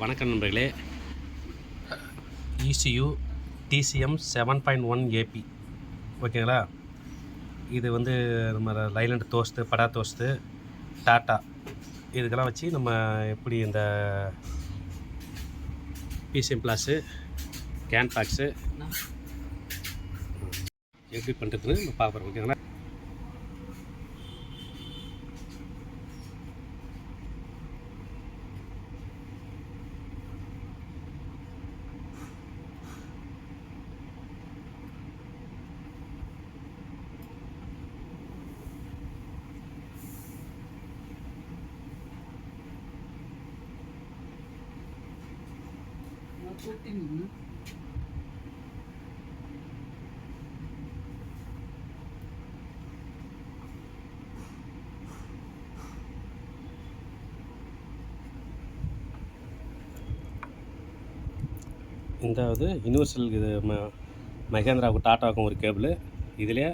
வணக்கம் நண்பர்களே. ECU TCM 7.1 AP ஓகேங்களா. இது வந்து நம்ம லைலண்ட் தோஸ்து, படா தோஸ்து, டாட்டா இதுக்கெல்லாம் வச்சு நம்ம எப்படி இந்த PCM ப்ளாஸு கேன் பாக்ஸு எப்படி பண்ணுறதுன்னு நம்ம பார்க்குறோம் ஓகேங்களா. இந்த யூனிவர்சல் இது மகேந்திராவுக்கும் டாட்டாவுக்கும் ஒரு கேபிள், இதிலே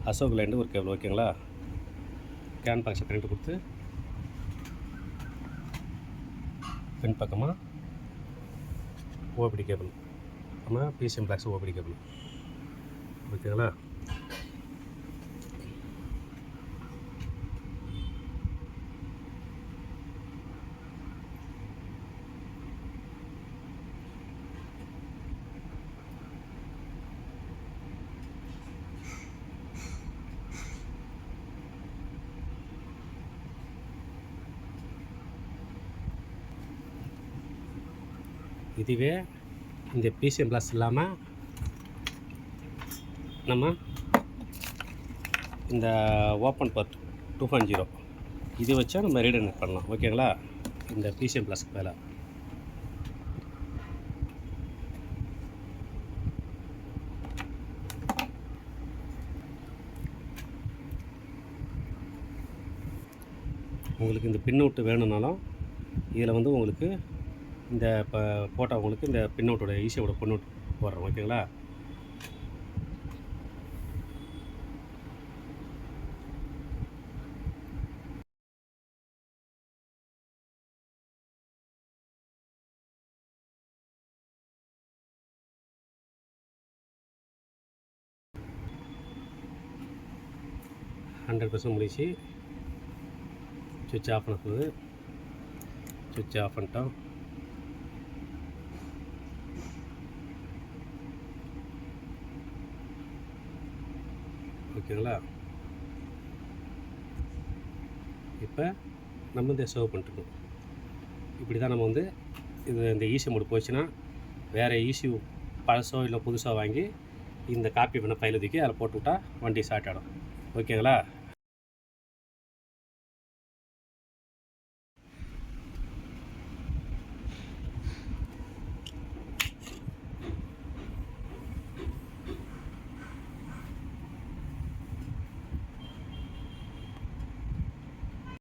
அசோக் லேண்டு ஒரு கேபிள் ஓகேங்களா. கேன் பாக்ஸை கனெக்ட் கொடுத்து பின் பக்கமாக ஓபிடி கேபிள், நம்ம PCM ப்ளாக்ஸ் ஓபிடி கேபிள் ஓகேங்களா. இதுவே இந்த PCM ப்ளாஸ் இல்லாமல் நம்ம இந்த ஓப்பன் பர்ட் 2.0 இது வச்சா நம்ம ரீடர் பண்ணலாம் ஓகேங்களா. இந்த PCM ப்ளாஸ்க்கு மேலே உங்களுக்கு இந்த பின் அவுட் வேணும்னாலும் இதில் வந்து உங்களுக்கு இந்த இப்போ போட்டால் உங்களுக்கு இந்த பின் அவுட்டோட ஈஸியோட பின் அவுட் போடுறோம் ஓகேங்களா. ஹண்ட்ரட் % முடிச்சு சுவிட்ச் ஆஃப் பண்ணது, சுவிட்ச் ஆஃப் பண்ணிட்டோம். ஓகேங்களா. இப்போ நம்ம இதை சேவ் பண்ணிட்டுருக்கோம். இப்படி தான் நம்ம வந்து இந்த ECU மோடு போச்சுன்னா வேறு ECU பழசோ இல்லை புதுசாக வாங்கி இந்த காப்பி பண்ண ஃபைல் தூக்கி அதில் போட்டுவிட்டா வண்டி ஸ்டார்ட் ஆகிடும் ஓகேங்களா.